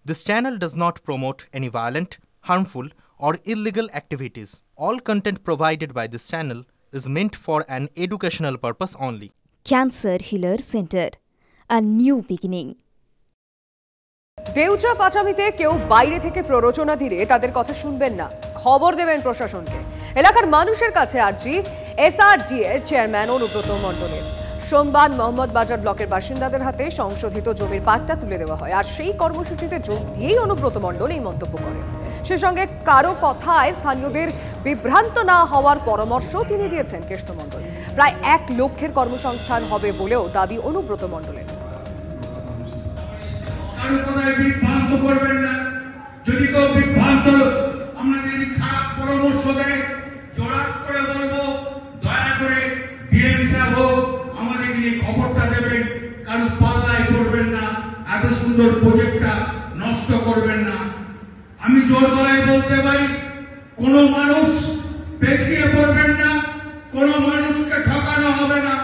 This channel does not promote any violent, harmful, or illegal activities. All content provided by this channel is meant for an educational purpose only. Cancer Healer Center, a new beginning. Deucha পাচামিতে কেউ বাইরে থেকে প্ররোচনা দিলে তাদের কথা শুনবেন না, খবর দেবেন প্রশাসনকে। এলাকার মানুষের কাছে আর্জি এসআরডি এর চেয়ারম্যান অনুব্রত মণ্ডলের। সোমবার মোহাম্মদ বাজার ব্লকের বাসিন্দাদের হাতে সংশোধিত জমির পাট্টা তুলে দেওয়া হয়, আর সেই কর্মসূচিতে যোগ দিয়েই অনুব্রত মণ্ডল এই মন্তব্য করেন। সে সঙ্গে কারো কথায় স্থানীয়দের বিভ্রান্ত না হওয়ার পরামর্শ তিনি দিয়েছেন কেষ্ট মণ্ডল। প্রায় 1 লক্ষের কর্মসংস্থান হবে বলেও দাবি অনুব্রত মণ্ডলের। বিভ্রান্ত করবেন না, যদি কেউ বিভ্রান্ত আমরা যদি খারাপ পরামর্শ দেয় জোড়া করে বলবো দয়া করে ডিএম সাহেব হোক আমাদের নিয়ে খবরটা দেবেন, কারণ পাল্লায় পড়বেন না, এত সুন্দর প্রজেক্টটা নষ্ট করবেন না। আমি জোর গলায় বলতে পারি কোনো মানুষ পেছিয়ে পড়বেন না, কোনো মানুষকে ঠকানো হবে না।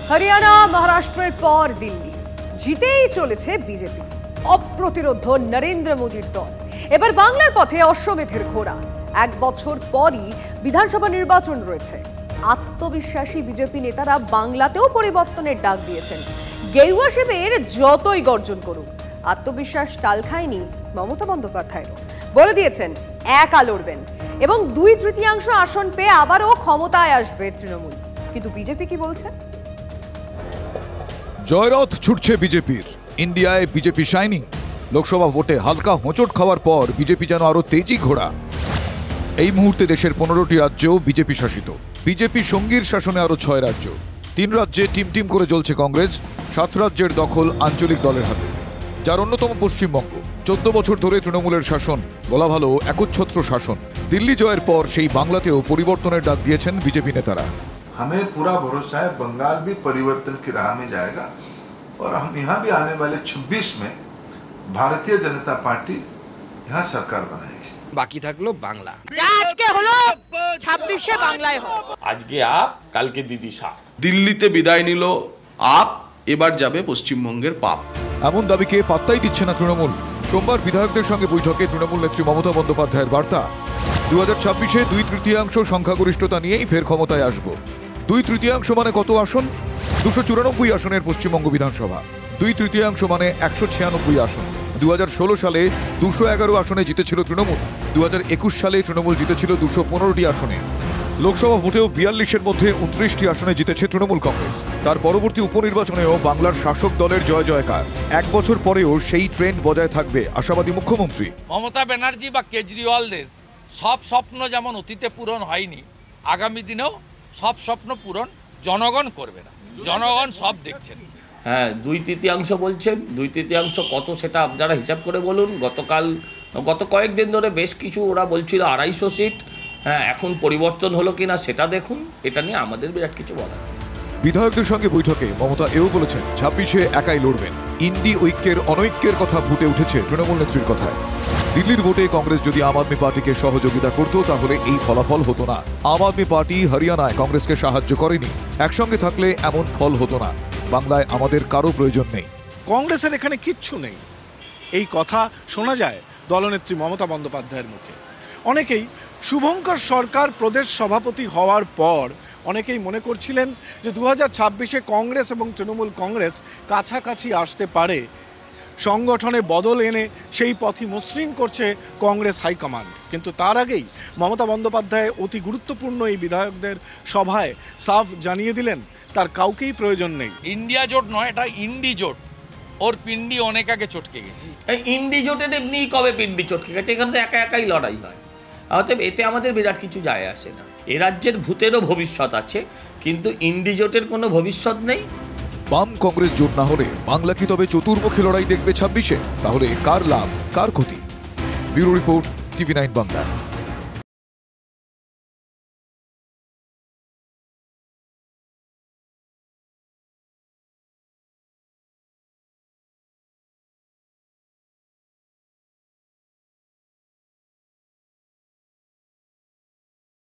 হরিয়ানা মহারাষ্ট্রের পর দিল্লি জিতেই চলেছে বিজেপি। অপ্রতিরোধ নরেন্দ্র মোদীর দল এবার বাংলার পথে অশ্বমেধের ঘোড়া। 1 বছর পরই বিধানসভা নির্বাচন রয়েছে। আত্মবিশ্বাসী বিজেপি নেতারা বাংলাতেও পরিবর্তনের ডাক দিয়েছেন। গেরুয়া শিবির যতই গর্জন করুক, আত্মবিশ্বাস টাল খায়নি মমতা বন্দ্যোপাধ্যায়েরও। বলে দিয়েছেন একা লড়বেন এবং 2/3 আসন পেয়ে আবারও ক্ষমতায় আসবে তৃণমূল। কিন্তু বিজেপি কি বলছে? জয়রথ ছুটছে বিজেপির। ইন্ডিয়ায় বিজেপি শাইনিং। লোকসভা ভোটে হালকা হোঁচট খাওয়ার পর বিজেপি যেন আরো তেজি ঘোড়া। এই মুহূর্তে দেশের 15টি রাজ্য বিজেপি শাসিত। বিজেপি সঙ্গীর শাসনে আরো 6 রাজ্য। 3 রাজ্যে টিম করে জ্বলছে কংগ্রেস। 7 রাজ্যের দখল আঞ্চলিক দলের হাতে, যার অন্যতম পশ্চিমবঙ্গ। 14 বছর ধরে তৃণমূলের শাসন, বলা ভালো একচ্ছত্র শাসন। দিল্লি জয়ের পর সেই বাংলাতেও পরিবর্তনের ডাক দিয়েছেন বিজেপি নেতারা। हमें पूरा भरोसा है बंगाल भी परिवर्तन की राह में जाएगा और हम यहाँ भी आने वाले 26 में भारतीय जनता पार्टी यहाँ सरकार बनाएगी। बाकी থাকলো বাংলা। আজকে হলো 26-এ বাংলায় হবে। আজকে আপ, কালকে দিদি শাহ। দিল্লিতে বিদায় নিল আপ, এবার যাবে পশ্চিমবঙ্গের পাপ। এমন দাবিকে পাত্তাই দিচ্ছে না তৃণমূল। সোমবার বিধায়কদের সঙ্গে বৈঠকে তৃণমূল নেত্রী মমতা বন্দ্যোপাধ্যায়ের বার্তা, 2026-এ 2/3 সংখ্যাগরিষ্ঠতা নিয়েই ফের ক্ষমতায় আসব। 2/3 মানে কত আসন? 294 আসনের পশ্চিমবঙ্গ বিধানসভা। 2/3 মানে 196 আসন। 2016 সালে 211 আসনে জিতেছিল তৃণমূল। 2021 সালে তৃণমূল জিতেছিল 215টি আসনে। লোকসভা ভোটেও 42-এর মধ্যে 29টি আসনে জিতেছে তৃণমূল কংগ্রেস। তার পরবর্তী উপনির্বাচনেও বাংলার শাসক দলের জয় জয়কার। 1 বছর পরেও সেই ট্রেন্ড বজায় থাকবে আশাবাদী মুখ্যমন্ত্রী মমতা ব্যানার্জি বা কেজরিওয়ালদের সব স্বপ্ন যেমন অতীতে পূরণ হয়নি, আগামী দিনেও সব স্বপ্ন পূরণ জনগণ করবে না। জনগণ সব দেখছেন। হ্যাঁ, 2/3 বলছেন। 2/3 কত সেটা আপনারা হিসাব করে বলুন। গত কয়েকদিন ধরে বেশ কিছু ওরা বলছিল 250 সিট। হ্যাঁ, এখন পরিবর্তন হলো কিনা সেটা দেখুন। এটা নিয়ে আমাদের বিরাট কিছু বলার। বিধায়কদের সঙ্গে বৈঠকে মমতা এও বলেছেন 26-এ একাই লড়বেন। ইন্ডি ঐক্যের অনৈক্যের কথা ফুটে উঠেছে তৃণমূল নেত্রীর কথায়। দিল্লির ভোটে কংগ্রেস যদি আম আদমি পার্টিকে সহযোগিতা করত তাহলে এই ফলাফল হতো না। আম আদমি পার্টি হরিয়ানায় কংগ্রেসকে সাহায্য করেনি। একসঙ্গে থাকলে এমন ফল হতো না। বাংলায় আমাদের কারো প্রয়োজন নেই। কংগ্রেসের এখানে কিচ্ছু নেই, এই কথা শোনা যায় দলনেত্রী মমতা বন্দ্যোপাধ্যায়ের মুখে। অনেকেই শুভঙ্কর সরকার প্রদেশ সভাপতি হওয়ার পর অনেকেই মনে করছিলেন যে 2026-এ কংগ্রেস এবং তৃণমূল কংগ্রেস কাছাকাছি আসতে পারে। সংগঠনে বদল এনে সেই পথই মসৃণ করছে কংগ্রেস হাইকমান্ড। কিন্তু তার আগেই মমতা বন্দ্যোপাধ্যায় অতি গুরুত্বপূর্ণ এই বিধায়কদের সভায় সাফ জানিয়ে দিলেন তার কাউকেই প্রয়োজন নেই। ইন্ডিয়া জোট নয়, এটা ইন্ডি জোট। ওর পিন্ডি অনেক আগে চটকে গেছে। এই ইন্ডি জোটের এমনি কবে পিন্ডি চটকে গেছে? এখানে তো একাই লড়াই হয়। অতএব এতে আমাদের বিরাট কিছু যায় আসে না। এ রাজ্যের ভূতেরও ভবিষ্যৎ আছে, কিন্তু ইন্ডি জোটের কোনো ভবিষ্যৎ নেই। বাম কংগ্রেস জোট না হলে বাংলা কি তবে চতুর্মুখী লড়াই দেখবে 26-এ? তাহলে কার লাভ কার ক্ষতি? Bureau report, TV9 Bangla.